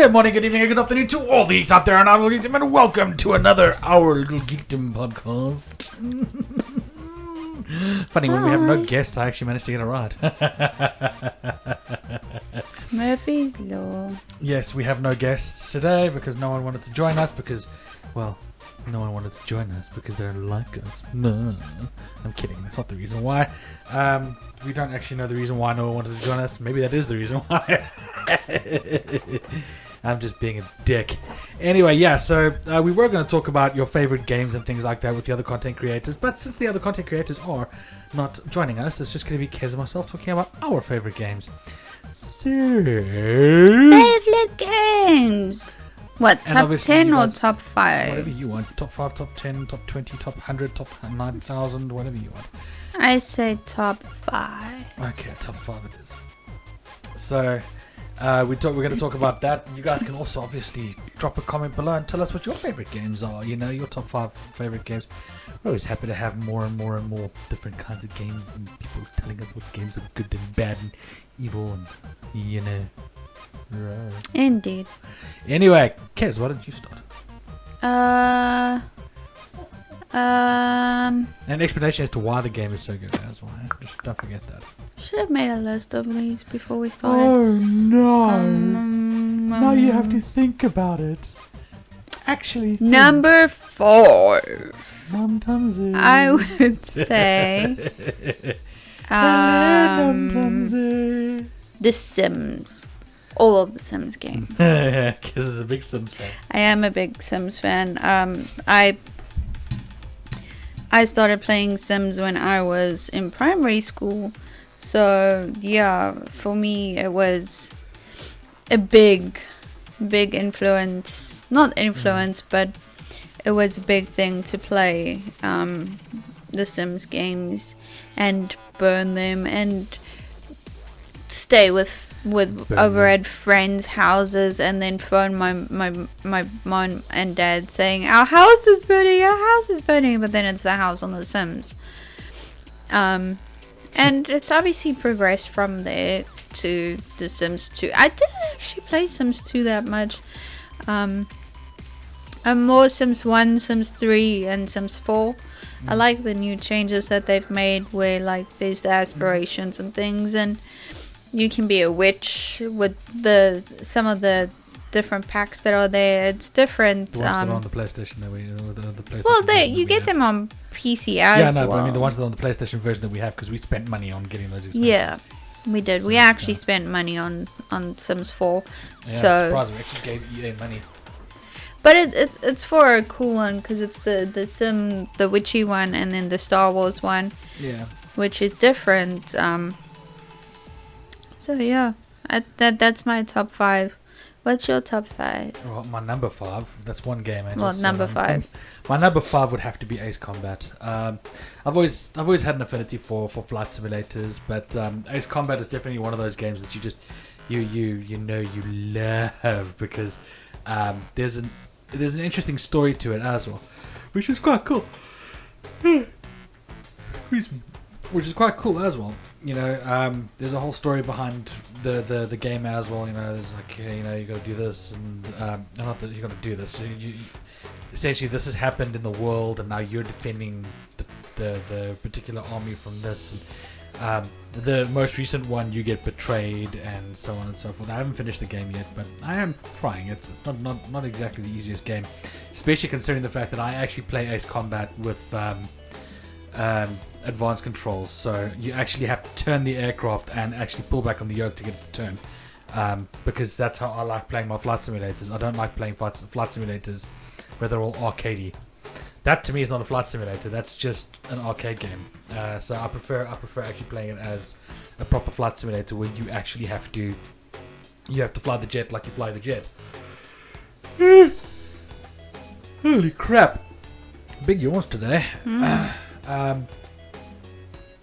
Good morning, good evening, and good afternoon to all the geeks out there, and I'm Geekdom, and welcome to another Our Little Geekdom podcast. Funny, when we have no guests, I actually managed to get it right. Murphy's Law. Yes, we have no guests today because no one wanted to join us because, well, no one wanted to join us because they don't like us. No, I'm kidding. That's not the reason why. We don't actually know the reason why no one wanted to join us. Maybe that is the reason why. I'm just being a dick. Anyway, yeah, so we were going to talk about your favorite games and things like that with the other content creators. But since the other content creators are not joining us, it's just going to be Kez and myself talking about our favorite games. So... Favorite games! What, And top obviously 10 you or guys- top 5? Whatever you want. Top 5, top 10, top 20, top 100, top 9,000, whatever you want. I say top 5. Okay, top 5 it is. So, we're going to talk about that. You guys can also obviously drop a comment below and tell us what your favorite games are. You know, your top 5 favorite games. We're always happy to have more and more and more different kinds of games and people telling us what games are good and bad and evil and, you know. Right. Indeed. Anyway, Kez, why don't you start? Um, An explanation as to why the game is so good as well. Just don't forget that. should have made a list of these before we started. Oh no! Now you have to think about it. Actually, Number 4. Sometimes I would say The Sims. All of the Sims games. Because it's a big Sims fan. I am a big Sims fan. I started playing Sims when I was in primary school. So, yeah, for me it was a big influence. Not influence, but it was a big thing to play the Sims games and burn them and stay over at friends' houses and then phone my mom and dad saying our house is burning, but then it's the house on the Sims. And it's obviously progressed from there to the Sims 2. I didn't actually play Sims 2 that much. I'm more Sims 1, Sims 3 and Sims 4. I like the new changes that they've made where like there's the aspirations and things, and you can be a witch with some of the different packs that are there. It's different. The ones that are on the PlayStation that we, the PlayStation Well, version you that get we them on PC have. as Yeah, no, well. but I mean the ones that are on the PlayStation version that we have because we spent money on getting those expensive. Yeah, we did. So, we actually yeah. spent money on Sims 4. Yeah, so, surprised we actually gave EA money. but it's for a cool one because it's the witchy one and then the Star Wars one, Yeah. which is different. So yeah, that's my top 5. What's your top 5? Well, my number 5. That's one game. Well, number 5. My number 5 would have to be Ace Combat. I've always had an affinity for flight simulators, but Ace Combat is definitely one of those games that you just you love because there's an interesting story to it as well, which is quite cool. Excuse me. Which is quite cool as well. You know, there's a whole story behind the game as well. You know, there's like, you know, you got to do this, and not that you got to do this. You essentially, this has happened in the world, and now you're defending the particular army from this. And, the most recent one, you get betrayed, and so on and so forth. I haven't finished the game yet, but I am trying. It's not exactly the easiest game, especially considering the fact that I actually play Ace Combat with advanced controls, so you actually have to turn the aircraft and actually pull back on the yoke to get it to turn, because that's how I like playing my flight simulators. I don't like playing flight simulators where they're all arcadey. That to me is not a flight simulator, that's just an arcade game. So I prefer actually playing it as a proper flight simulator where you actually have to fly the jet like you fly the jet. Holy crap, big yawns today.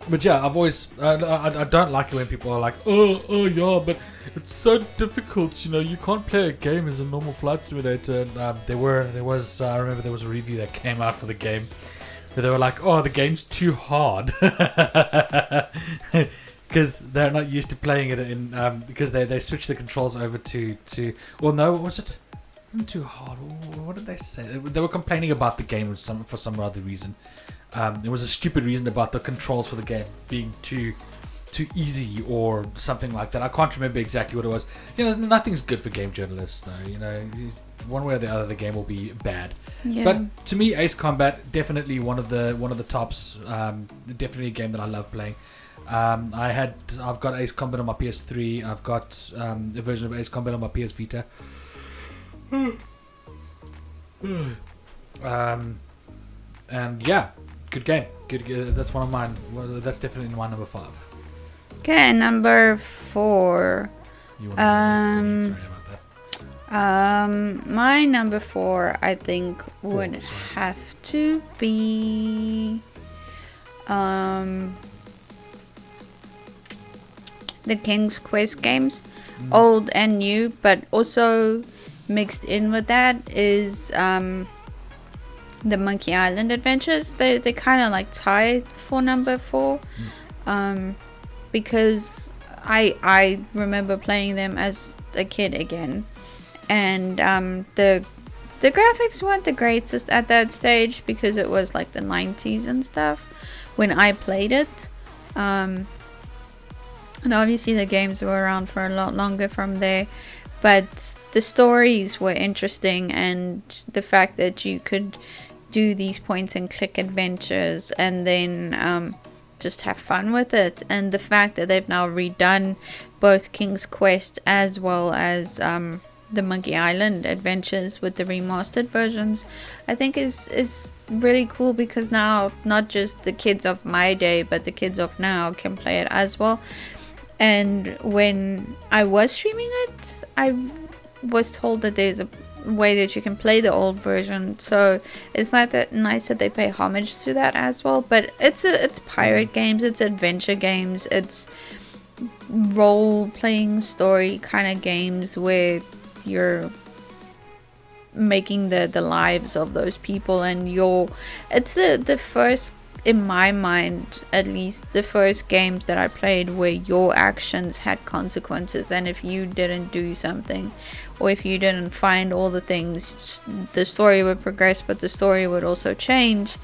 But yeah, I've always I don't like it when people are like, oh yeah, but it's so difficult, you know, you can't play a game as a normal flight simulator. And I remember there was a review that came out for the game where they were like, oh, the game's too hard. because they're not used to playing it in because they switched the controls over to well no was it too hard, what did they say? They were complaining about the game for some other reason. There was a stupid reason about the controls for the game being too easy or something like that. I can't remember exactly what it was. Nothing's good for game journalists though. One way or the other the game will be bad. Yeah. But to me, Ace Combat definitely one of the tops. Definitely a game that I love playing. I've got Ace Combat on my PS3. I've got a version of Ace Combat on my PS Vita. And yeah, good game. Good. That's one of mine. Well, that's definitely my number 5. Okay, number 4. Sorry about that. My number 4, I think, would have to be the King's Quest games, old and new, but also mixed in with that is the Monkey Island adventures. They kind of like tied for number 4, because I remember playing them as a kid again, and the graphics weren't the greatest at that stage because it was like the 90s and stuff when I played it, and obviously the games were around for a lot longer from there. But the stories were interesting, and the fact that you could do these point and click adventures and then just have fun with it, and the fact that they've now redone both King's Quest as well as the Monkey Island adventures with the remastered versions, I think is really cool, because now not just the kids of my day but the kids of now can play it as well. And when I was streaming it, I was told that there's a way that you can play the old version. So it's not that nice that they pay homage to that as well. But it's pirate games, it's adventure games, it's role-playing story kind of games where you're making the lives of those people, and it's the first, in my mind at least, the first games that I played where your actions had consequences, and if you didn't do something or if you didn't find all the things, the story would progress but the story would also change.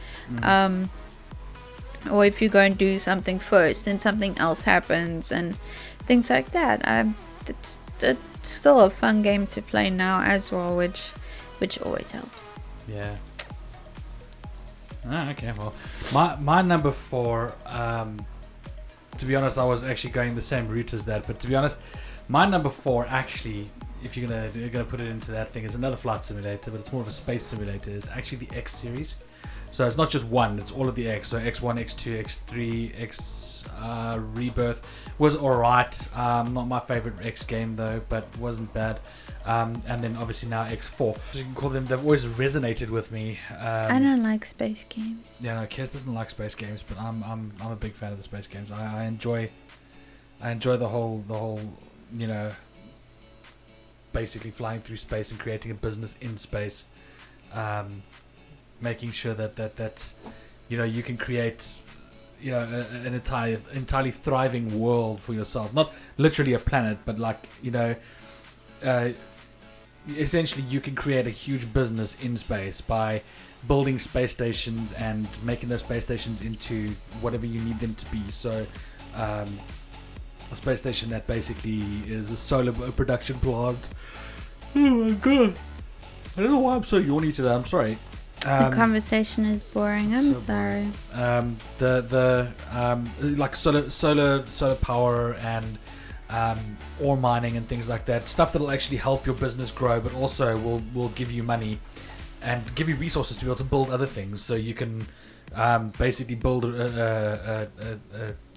Or if you go and do something first then something else happens and things like that. It's still a fun game to play now as well, which always helps. Yeah. Okay, well, my number 4, to be honest, I was actually going the same route as that, but to be honest, my number 4 actually, if you're gonna put it into that thing, is another flight simulator, but it's more of a space simulator. It's actually the X series, so it's not just one; it's all of the X. So X1, X2, X3, X Rebirth was alright. Not my favorite X game though, but wasn't bad. And then obviously now X4. So you can call them. They've always resonated with me. I don't like space games. Yeah, no, Kez doesn't like space games, but I'm a big fan of the space games. I enjoy the whole basically flying through space and creating a business in space, making sure that you can create an entirely thriving world for yourself, not literally a planet, but like essentially you can create a huge business in space by building space stations and making those space stations into whatever you need them to be. So a space station that basically is a solar production plant. Oh my god, I don't know why I'm so yawny today, I'm sorry. The conversation is boring. I'm so sorry. The like solar power and ore mining and things like that, stuff that'll actually help your business grow, but also will give you money and give you resources to be able to build other things. So you can basically build a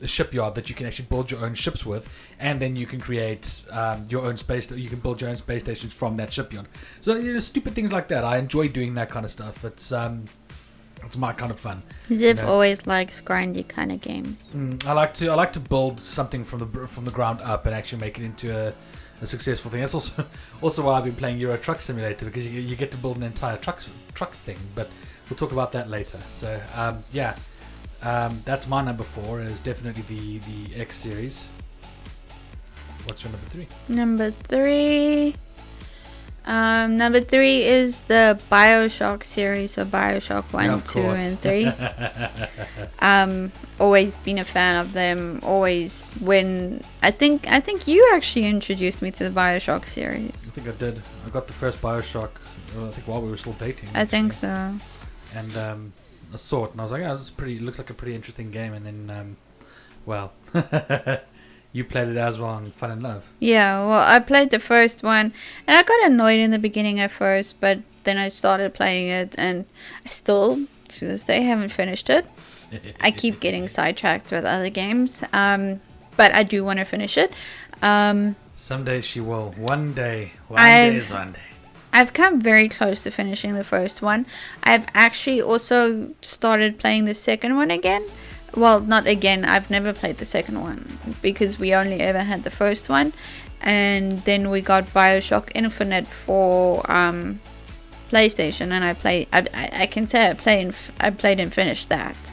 shipyard that you can actually build your own ships with, and then you can create your own space. You can build your own space stations from that shipyard. So stupid things like that. I enjoy doing that kind of stuff. It's my kind of fun. Ziv always likes grindy kind of games. I like to build something from the ground up and actually make it into a successful thing. That's also why I've been playing Euro Truck Simulator, because you get to build an entire truck thing. But we'll talk about that later. So yeah, That's my number 4. Is definitely the X series. What's your number 3? Number 3. Number 3 is the Bioshock series, so Bioshock 1, Yeah, 2, and 3. Always been a fan of them. Always when I think you actually introduced me to the Bioshock series. I think I did. I got the first Bioshock. I think while we were still dating. I think so. And I saw it and I was like, "Yeah, this is pretty. It looks like a pretty interesting game." And then, well, you played it as well and fell in love. Yeah, well, I played the first one, and I got annoyed in the beginning at first, but then I started playing it, and I still, to this day, haven't finished it. I keep getting sidetracked with other games, but I do want to finish it. Someday she will. One day. One day is one day. I've come very close to finishing the first one. I've actually also started playing the second one again. Well, not again. I've never played the second one because we only ever had the first one, and then we got Bioshock Infinite for PlayStation, and I can say I played and finished that.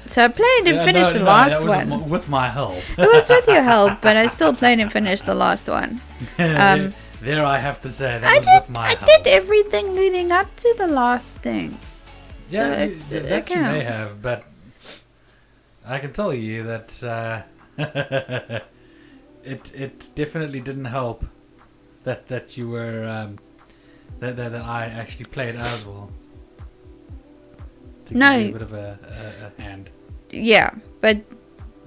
So I played and finished the last one. With my help. It was with your help, but I still played and finished the last one. There I have to say that was with my help. I did everything leading up to the last thing. Yeah, so that you may have, but I can tell you that it definitely didn't help that you were that I actually played as well. To give you a bit of a hand. Yeah, but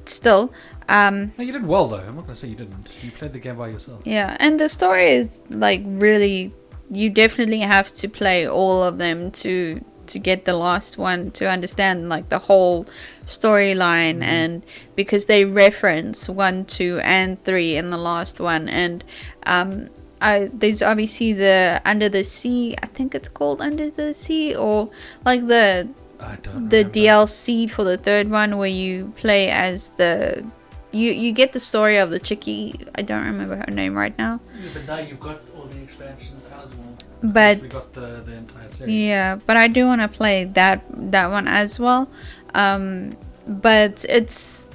still. No, you did well though. I'm not gonna say you didn't. You played the game by yourself. Yeah, and the story is like really. You definitely have to play all of them to get the last one to understand like the whole storyline, and because they reference 1, 2, and 3 in the last one, and there's obviously the Under the Sea. I think it's called Under the Sea, or like the DLC for the third one where you play as you get the story of the chickie. I don't remember her name right now. Yeah, but now you've got all the expansions as well. But we got the entire series. Yeah, but I do want to play that one as well. But it's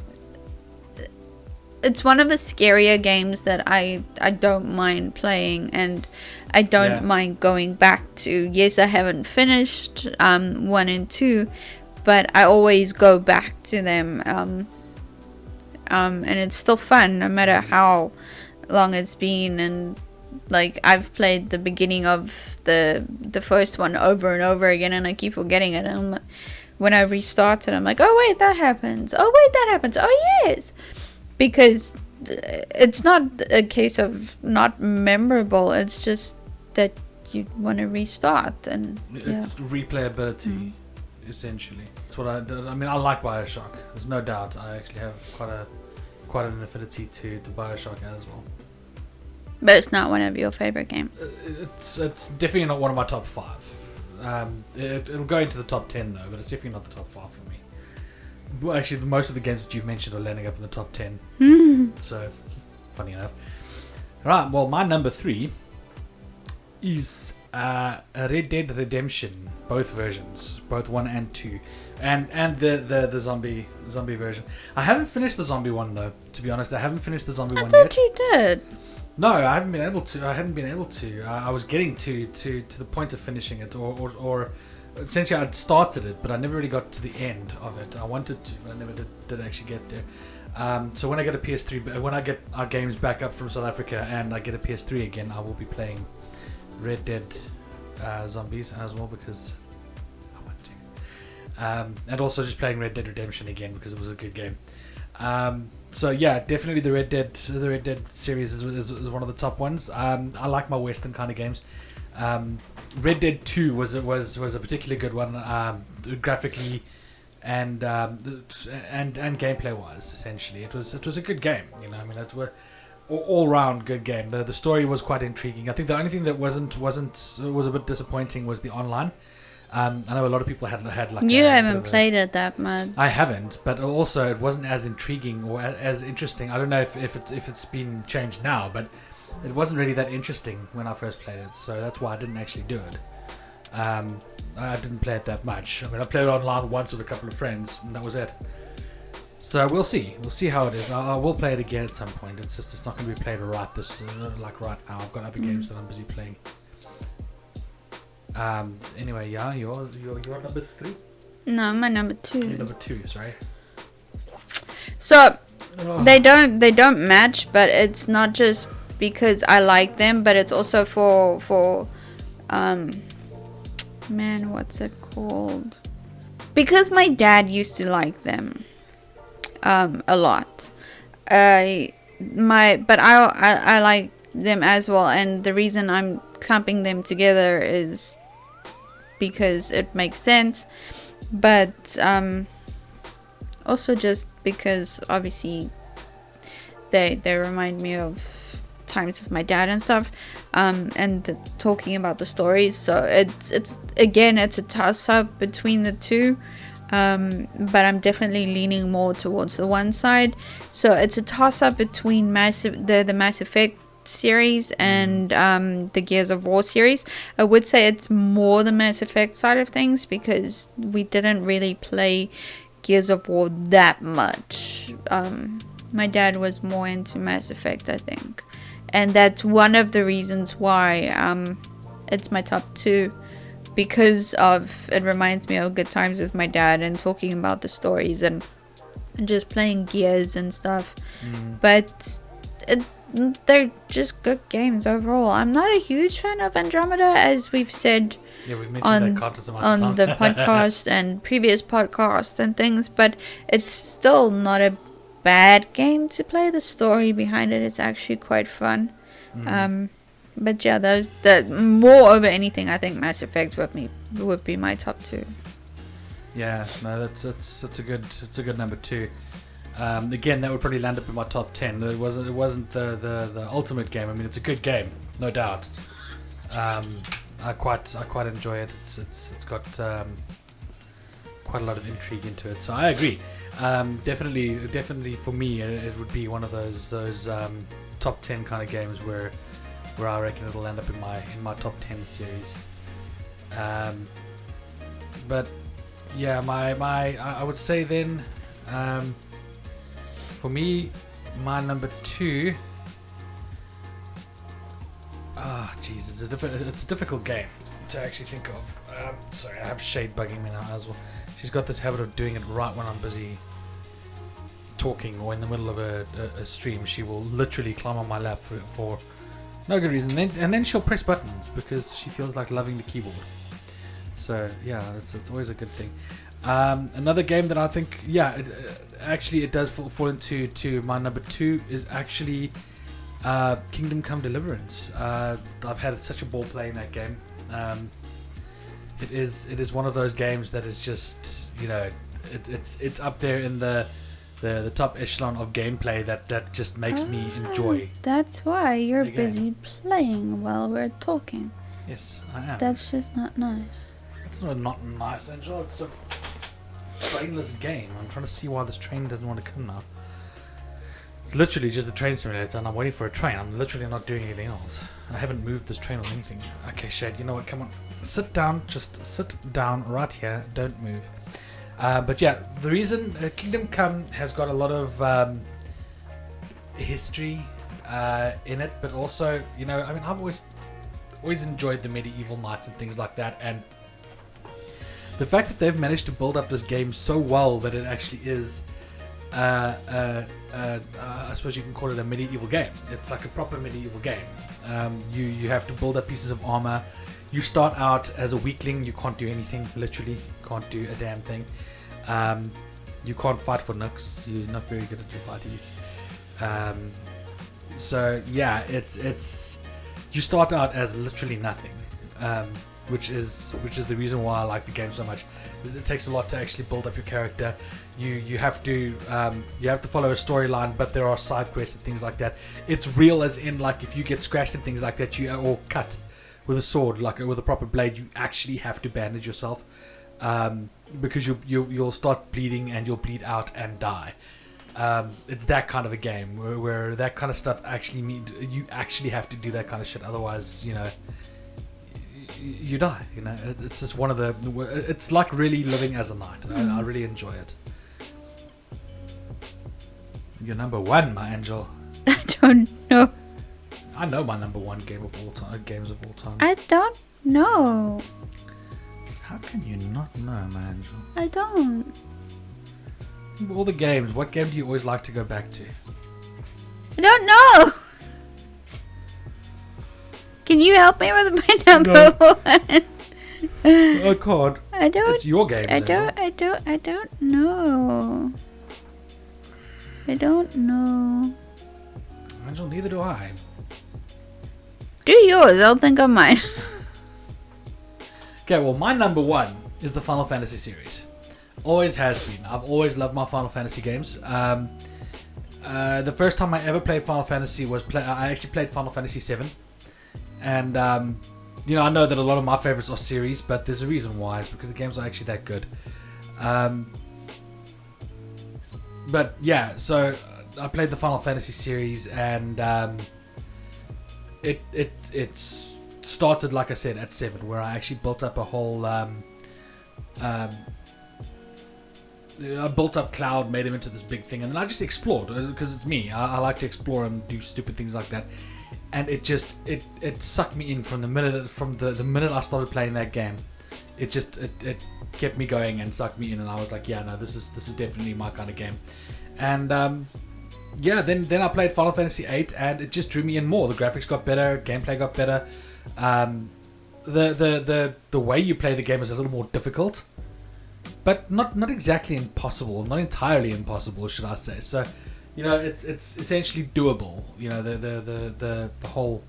one of the scarier games that I don't mind playing, and I don't mind going back to. Yes, I haven't finished 1 and 2, but I always go back to them. And it's still fun no matter how long it's been, and like I've played the beginning of the first one over and over again, and I keep forgetting it, and when I restart it I'm like, oh wait, that happens, oh wait, that happens, oh yes, because it's not a case of not memorable, it's just that you want to restart, and it's replayability. Essentially, it's what I mean, I like Bioshock. There's no doubt. I actually have quite an affinity to Bioshock as well. But it's not one of your favorite games. It's definitely not one of my top 5. It'll go into the top 10 though, but it's definitely not the top 5 for me. Well, actually, most of the games that you've mentioned are landing up in the top 10. So, funny enough. Right. Well, my number 3 is Red Dead Redemption, both versions, both 1 and 2, and the zombie version. I haven't finished the zombie one though. To be honest, I haven't finished the zombie one yet. I thought you did. No, I hadn't been able to. I was getting to the point of finishing it, or essentially I'd started it, but I never really got to the end of it. I wanted to, but I never did actually get there. So when I get a PS3, when I get our games back up from South Africa and I get a PS3 again, I will be playing Red Dead Zombies as well, because I want to. And also just playing Red Dead Redemption again because it was a good game. So yeah, definitely the Red Dead series is one of the top ones. I like my Western kind of games. Red Dead 2 was a particularly good one, graphically and gameplay wise. Essentially, it was a good game. You know, I mean, it was all round good game. The story was quite intriguing. I think the only thing that was a bit disappointing was the online. I know a lot of people had like. You haven't played it that much. I haven't, but also it wasn't as intriguing or as interesting. I don't know if it's been changed now, but it wasn't really that interesting when I first played it, so that's why I didn't actually do it. I didn't play it that much. I mean, I played it online once with a couple of friends, and that was it. So we'll see. We'll see how it is. I will play it again at some point. It's just it's not going to be played right right now. I've got other games that I'm busy playing. Anyway, yeah, you're number 3. No, my number 2. You're number 2, sorry. So they don't match, but it's not just because I like them, but it's also for man, what's it called? Because my dad used to like them a lot. I like them as well, and the reason I'm clumping them together is because it makes sense, but also just because obviously they remind me of times with my dad and stuff, and talking about the stories. So it's a toss up between the two, but I'm definitely leaning more towards the one side. So it's a toss up between the Mass Effect series and the Gears of War series. I would say it's more the Mass Effect side of things because we didn't really play Gears of War that much. My dad was more into Mass Effect, I think, and that's one of the reasons why it's my top 2, because of it reminds me of good times with my dad and talking about the stories and just playing Gears and stuff. But they're just good games overall. I'm not a huge fan of Andromeda, as we've said on the podcast and previous podcasts and things, but it's still not a bad game to play. The story behind it is actually quite fun. But yeah, the more over anything, I think Mass Effect would be my top 2. Yeah, no, that's a good number 2. Again, that would probably land up in my top 10. It wasn't the ultimate game. I mean, it's a good game, no doubt. I quite enjoy it. It's got quite a lot of intrigue into it. So I agree. Definitely for me, it would be one of those top 10 kind of games where I reckon it'll end up in my top 10 series. But yeah, I would say then, for me, my number 2. Jeez, it's a difficult game to actually think of. Sorry, I have Shade bugging me now as well. She's got this habit of doing it right when I'm busy talking or in the middle of a stream. She will literally climb on my lap for no good reason, and then she'll press buttons because she feels like loving the keyboard. So yeah, it's always a good thing. Another game that I think, it does fall into my number 2 is actually Kingdom Come Deliverance. I've had such a ball playing that game. It is one of those games that is just, it's up there in the top echelon of gameplay that just makes me enjoy. That's why you're busy playing while we're talking. Yes, I am. That's just not nice. It's not nice, Angela. It's a brainless game. I'm trying to see why this train doesn't want to come now. It's literally just the train simulator, and I'm waiting for a train. I'm literally not doing anything else. I haven't moved this train or anything. Okay, Shade, you know what? Come on. Sit down. Just sit down right here. Don't move. But yeah, the reason Kingdom Come has got a lot of history in it, but also, I've always enjoyed the medieval knights and things like that, and the fact that they've managed to build up this game so well that it actually is, I suppose you can call it a medieval game. It's like a proper medieval game. You have to build up pieces of armor. You start out as a weakling. You can't do anything. Literally, can't do a damn thing. You can't fight for nooks. You're not very good at your fighties. So yeah, it's you start out as literally nothing. Which is the reason why I like the game so much. It takes a lot to actually build up your character. You have to follow a storyline, but there are side quests and things like that. It's real, as in, like, if you get scratched and things like that, or cut with a sword, like with a proper blade, you actually have to bandage yourself, because you'll start bleeding and you'll bleed out and die. It's that kind of a game where that kind of stuff actually you actually have to do that kind of shit. Otherwise, you die. You know, it's just one of the. It's like really living as a knight. I really enjoy it. You're number one, my angel. I don't know. I know my number one game of all time. Games of all time. I don't know. How can you not know, my angel? I don't. All the games. What game do you always like to go back to? I don't know. Can you help me with my number one? I can't. I don't. It's your game. I don't know. I don't know. Angel, neither do I. Do yours. I'll think of mine. Okay, well, my number one is the Final Fantasy series. Always has been. I've always loved my Final Fantasy games. The first time I ever played Final Fantasy was I actually played Final Fantasy 7. And, you know, I know that a lot of my favorites are series, but there's a reason why. It's because the games are actually that good. But, yeah, so I played the Final Fantasy series, and it started, like I said, at 7, where I actually built up a whole... I built up Cloud, made him into this big thing, and then I just explored, because it's me. I like to explore and do stupid things like that. And it just it sucked me in from the minute I started playing that game. It kept me going and sucked me in, and I was like, yeah, no, this is definitely my kind of game. And yeah, then I played Final Fantasy 8, and it just drew me in more. The graphics got better, gameplay got better. The way you play the game is a little more difficult, but not exactly impossible, not entirely impossible, should I say? So. You know, it's essentially doable. You know, the whole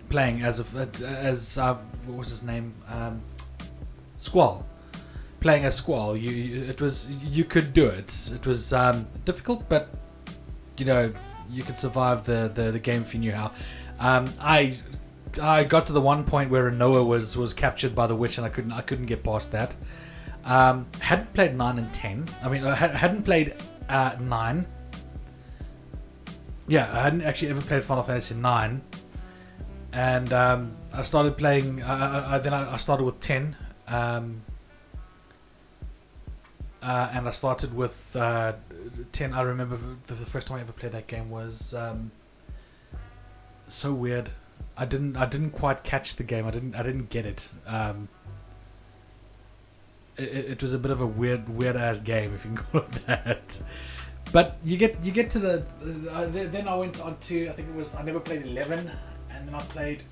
playing as what was his name, Squall. Playing as Squall, you could do it. It was difficult, but you know you could survive the game if you knew how. I got to the one point where Noah was captured by the witch, and I couldn't get past that. Hadn't played 9 and 10. I mean, I hadn't played 9. Yeah, I hadn't actually ever played Final Fantasy 9, and I started playing. Then I started with 10, and I started with 10. I remember the first time I ever played that game was so weird. I didn't quite catch the game. I didn't get it. It was a bit of a weird ass game, if you can call it that. But you get to the then I went on to, I think it was, I never played 11, and then I played.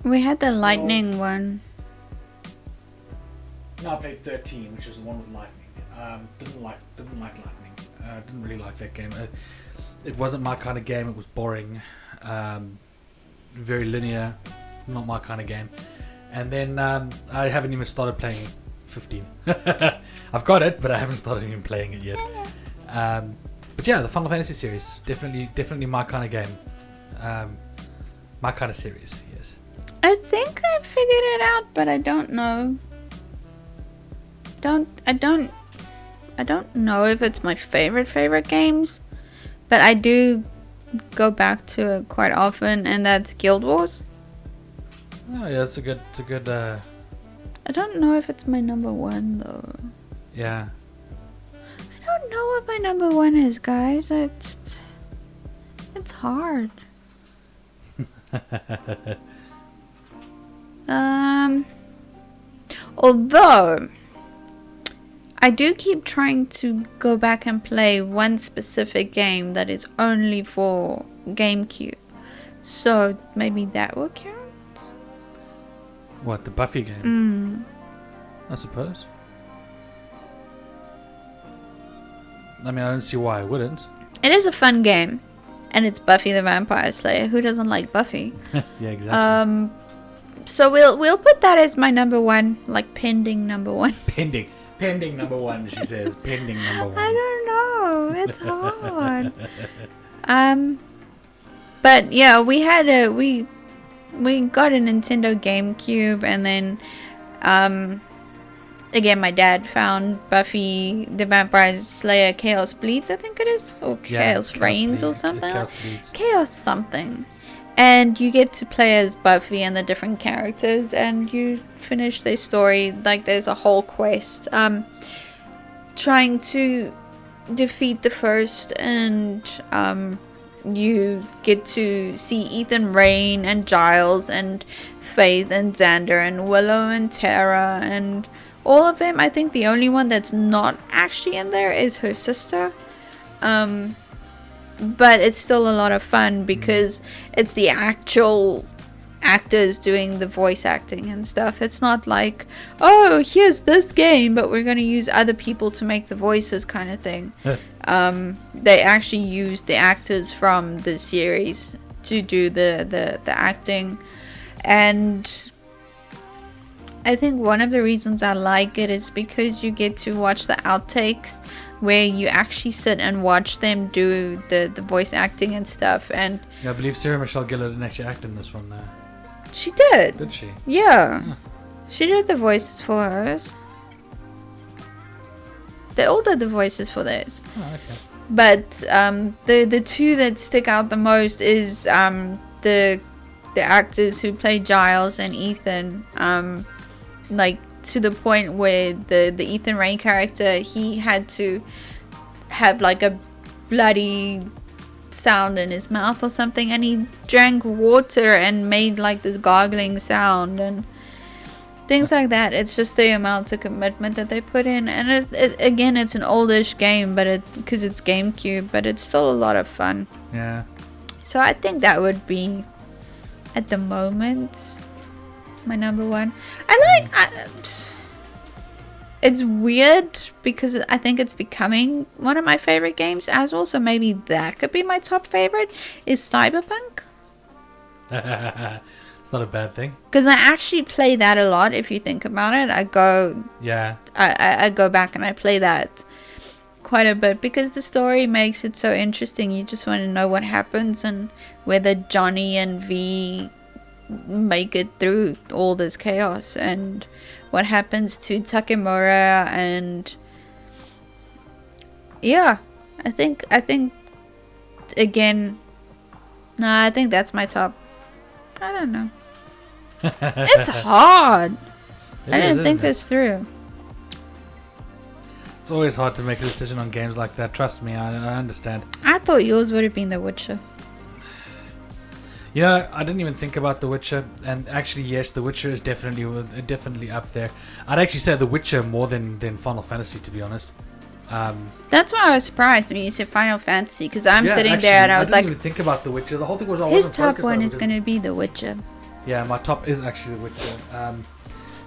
We had the lightning one. No, I played 13, which was the one with lightning. Didn't like lightning. Didn't really like that game. It wasn't my kind of game. It was boring, very linear, not my kind of game. And then I haven't even started playing 15. I've got it, but I haven't started even playing it yet. But yeah, the Final Fantasy series, definitely my kind of game. My kind of series, yes. I think I figured it out, but I don't know. I don't know if it's my favorite games, but I do go back to it quite often, and that's Guild Wars. Oh yeah, it's a good. I don't know if it's my number one though. Yeah. I don't know what my number one is, guys. It's hard. Although I do keep trying to go back and play one specific game that is only for GameCube, so maybe that will count. What, the Buffy game? I suppose. I mean, I don't see why I wouldn't. It is a fun game, and it's Buffy the Vampire Slayer. Who doesn't like Buffy? Yeah, exactly. So we'll put that as my number one, like pending number one. Pending number one, she says. Pending number one. I don't know. It's hard. But yeah, we got a Nintendo GameCube, and then again, my dad found Buffy the Vampire Slayer Chaos Bleeds, I think it is, or Chaos Reigns or something. Chaos Bleeds. Chaos something. And you get to play as Buffy and the different characters, and you finish their story. Like, there's a whole quest trying to defeat the first, and you get to see Ethan, Rain, and Giles, and Faith, and Xander, and Willow, and Tara, and all of them. I think the only one that's not actually in there is her sister. But it's still a lot of fun because it's the actual actors doing the voice acting and stuff. It's not like, oh, here's this game, but we're going to use other people to make the voices kind of thing. They actually use the actors from the series to do the acting. And I think one of the reasons I like it is because you get to watch the outtakes where you actually sit and watch them do the voice acting and stuff. And yeah, I believe Sarah Michelle Gellar didn't actually act in this one there. She did. Did she? Yeah. Huh. She did the voices for hers. They all did the voices for theirs. Oh, okay. But the two that stick out the most is the actors who play Giles and Ethan. Like, to the point where the Ethan Rain character, he had to have like a bloody sound in his mouth or something, and he drank water and made like this gargling sound and things like that. It's just the amount of commitment that they put in, and it again, it's an oldish game, but because it's GameCube, but it's still a lot of fun. Yeah. So I think that would be, at the moment, my number one. It's weird because I think it's becoming one of my favorite games as well, so maybe that could be my top favorite, is Cyberpunk. It's not a bad thing, because I actually play that a lot. If you think about it, I go back and I play that quite a bit because the story makes it so interesting. You just want to know what happens and whether Johnny and V make it through all this chaos, and what happens to Takemura. And yeah, I think again, no, I think that's my top. I don't know. It's hard. I didn't think this through. It's always hard to make a decision on games like that. Trust me, I understand. I thought yours would have been The Witcher. You know, I didn't even think about The Witcher, and actually, yes, The Witcher is definitely up there. I'd actually say The Witcher more than Final Fantasy, to be honest. That's why I was surprised when you said Final Fantasy, because I'm sitting there and I was like, I didn't even think about The Witcher. The whole thing was his top one is going to be The Witcher. Yeah, my top is actually The Witcher.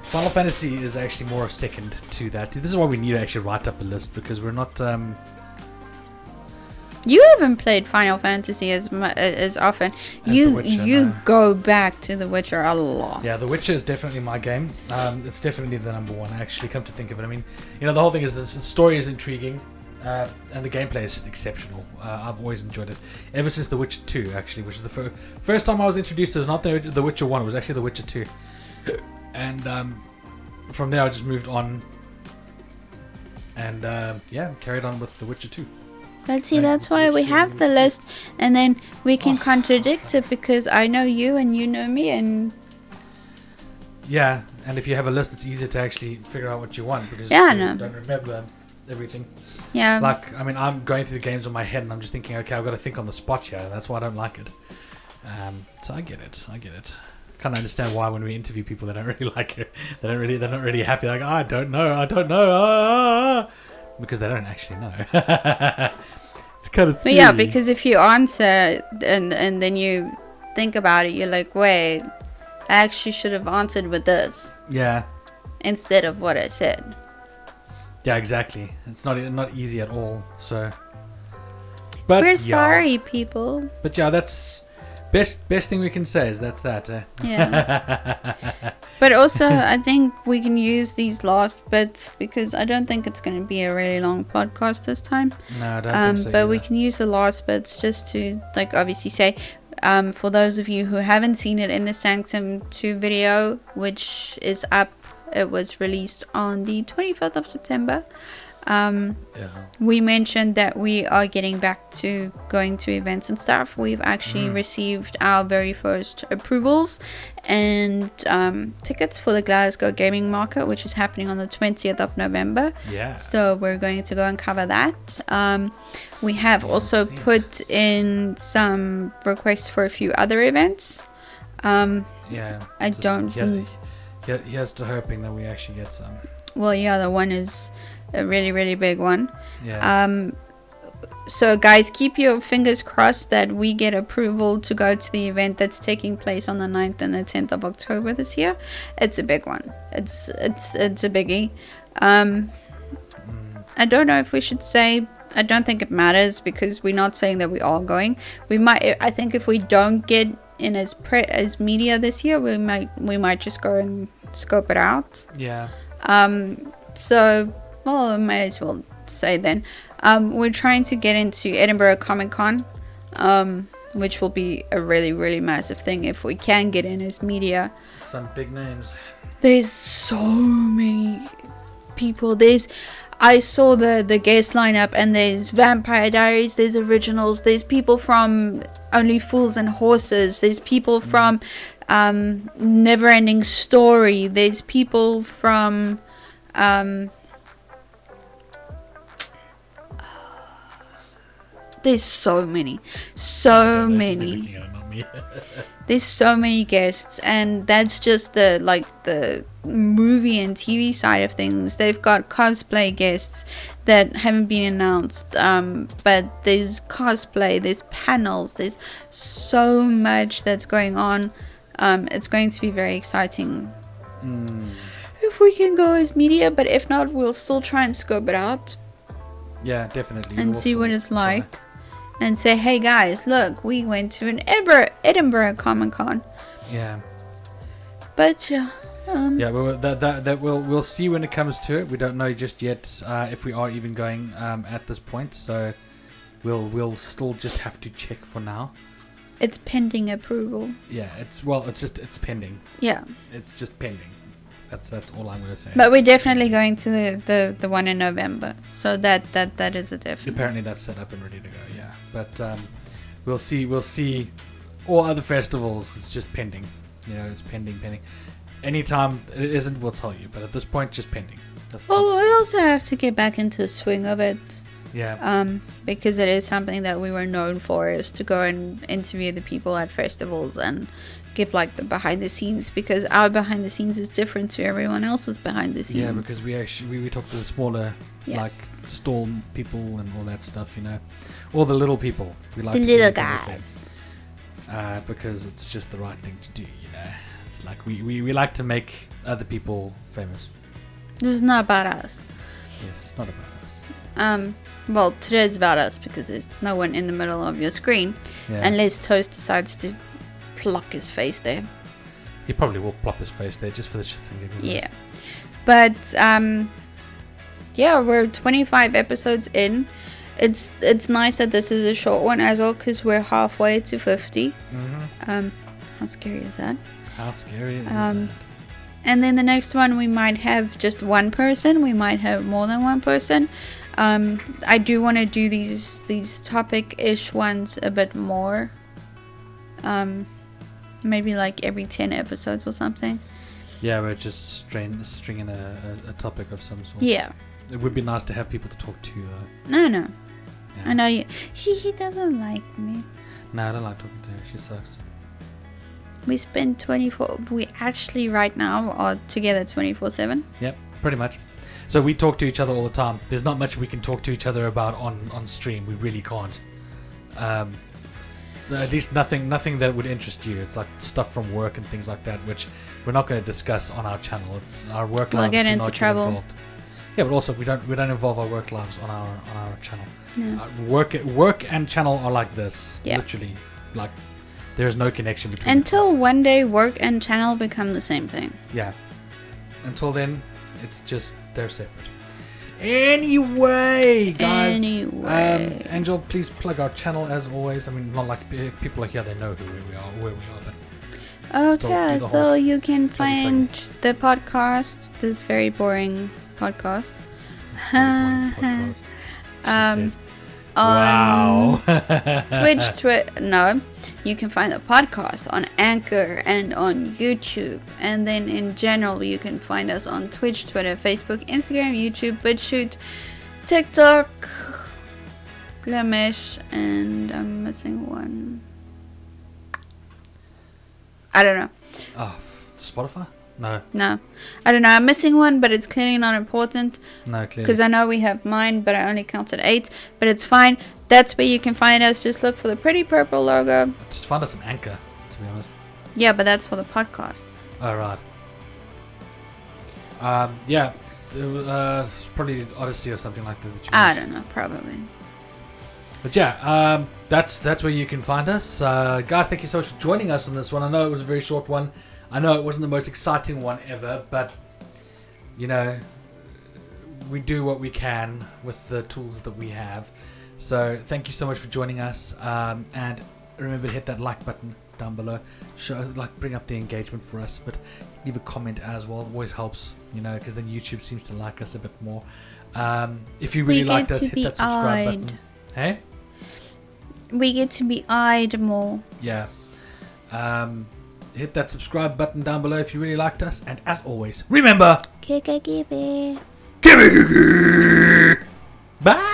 Final Fantasy is actually more second to that. This is why we need to actually write up a list, because we're not. You haven't played Final Fantasy as often. You go back to The Witcher a lot. Yeah, The Witcher is definitely my game. It's definitely the number one, actually, come to think of it. I mean, you know, the whole thing is the story is intriguing, and the gameplay is just exceptional. I've always enjoyed it. Ever since The Witcher 2, actually, which is the first time I was introduced, it was not The Witcher 1, it was actually The Witcher 2. And from there I just moved on and carried on with The Witcher 2. But see, that's why we have the list, and then we can contradict it, because I know you and you know me, and yeah, and if you have a list, it's easier to actually figure out what you want, because you don't remember everything. Yeah. Like, I mean, I'm going through the games in my head, and I'm just thinking, okay, I've got to think on the spot here. That's why I don't like it. So I get it. Can't understand why when we interview people, they don't really like it. They're not really happy. Like, I don't know. Because they don't actually know. It's kind of scary. Yeah, because if you answer and then you think about it, you're like, wait, I actually should have answered with this. Yeah. Instead of what I said. Yeah, exactly. It's not easy at all. So. But we're sorry, people. But yeah, that's best thing we can say is that's that. Yeah. But also, I think we can use these last bits, because I don't think it's going to be a really long podcast this time. No, I don't think so. But we can use the last bits just to, like, obviously say, for those of you who haven't seen it, in the Sanctum 2 video, which is up, it was released on the 25th of September. We mentioned that we are getting back to going to events and stuff. We've actually received our very first approvals and tickets for the Glasgow Gaming Market, which is happening on the 20th of November. Yeah. So we're going to go and cover that. We have also put in some requests for a few other events. Here's to hoping that we actually get some. Well, yeah, the one is a really, really big one. Yeah. So guys, keep your fingers crossed that we get approval to go to the event that's taking place on the 9th and the 10th of October this year. It's a big one. It's a biggie. I don't know if we should say, I don't think it matters because we're not saying that we are going. We might, I think if we don't get in as media this year, we might just go and scope it out. Yeah. So, well, I may as well say then. We're trying to get into Edinburgh Comic Con, which will be a really, really massive thing if we can get in as media. Some big names. There's so many people. I saw the guest lineup and there's Vampire Diaries, there's Originals, there's people from Only Fools and Horses, there's people from Neverending Story, there's people from there's so many there's so many guests, and that's just the movie and TV side of things. They've got cosplay guests that haven't been announced, but there's cosplay, there's panels, there's so much that's going on. It's going to be very exciting if we can go as media, but if not, we'll still try and scope it out. Yeah, definitely. And see what it's like. And say, hey guys, look, we went to an Edinburgh Comic Con. Yeah. But yeah. We'll see when it comes to it. We don't know just yet if we are even going at this point. So we'll still just have to check for now. It's pending approval. Yeah, it's pending. Yeah. It's just pending. That's all I'm gonna say. But we're definitely going to the one in November. So that is a definite. Apparently that's set up and ready to go. Yeah. But we'll see. All other festivals, it's just pending. You know, it's pending. Anytime it isn't, we'll tell you. But at this point, just pending. Well, we also have to get back into the swing of it. Yeah. Because it is something that we were known for, is to go and interview the people at festivals and give like the behind the scenes, because our behind the scenes is different to everyone else's behind the scenes. Yeah, because we talk to the smaller like stall people and all that stuff, you know, all the little people. We like the little guys. Because it's just the right thing to do, you know. It's like we like to make other people famous. This is not about us. Yes, it's not about us. Well, today's about us because there's no one in the middle of your screen, unless Toast decides to pluck his face there. He probably will plop his face there just for the shits and giggles. Yeah. But we're 25 episodes in. It's nice that this is a short one as well, because we're halfway to 50. How scary is that? How scary is that? And then the next one, we might have just one person. We might have more than one person. I do want to do these topic-ish ones a bit more. Maybe like every 10 episodes or something. Yeah, we're just stringing a topic of some sort. Yeah. It would be nice to have people to talk to, though. No. Yeah. I know you. He doesn't like me. No, I don't like talking to her. She sucks. We spend we actually right now are together 24/7. Yep, pretty much. So we talk to each other all the time. There's not much we can talk to each other about on stream. We really can't. At least nothing that would interest you. It's like stuff from work and things like that, which we're not going to discuss on our channel. It's our work lives. We'll get into trouble. Involved. Yeah, but also we don't involve our work lives on our channel. No. Work and channel are like this. Yeah. Literally, like there is no connection between. Until one day, work and channel become the same thing. Yeah. Until then, it's just they're separate. Anyway, guys. Angel, please plug our channel as always. I mean, not like if people are here, they know where we are, but okay, so you can find the podcast, this very boring podcast, Podcast. She says, On wow. No, you can find the podcast on Anchor and on YouTube, and then in general you can find us on Twitch, Twitter, Facebook, Instagram, YouTube, BitChute, TikTok, Glamish, and I'm missing one. I don't know. Oh, Spotify? No, I don't know. I'm missing one, but it's clearly not important. no, clearly. Because I know we have 9, but I only counted 8. But it's fine. That's where you can find us. Just look for the pretty purple logo. Just find us an Anchor, to be honest. Yeah, but that's for the podcast. All right. Yeah, it's probably Odyssey or something like that. I don't know, probably. But yeah, that's where you can find us. Guys, thank you so much for joining us on this one. I know it was a very short one. I know it wasn't the most exciting one ever, but, you know, we do what we can with the tools that we have. So thank you so much for joining us. And remember to hit that like button down below. Bring up the engagement for us. But leave a comment as well. It always helps, you know, because then YouTube seems to like us a bit more. If you really liked us, hit that subscribe button. Hey? We get to be eyed more. Yeah. Hit that subscribe button down below if you really liked us. And as always, remember... Kiki. Bye!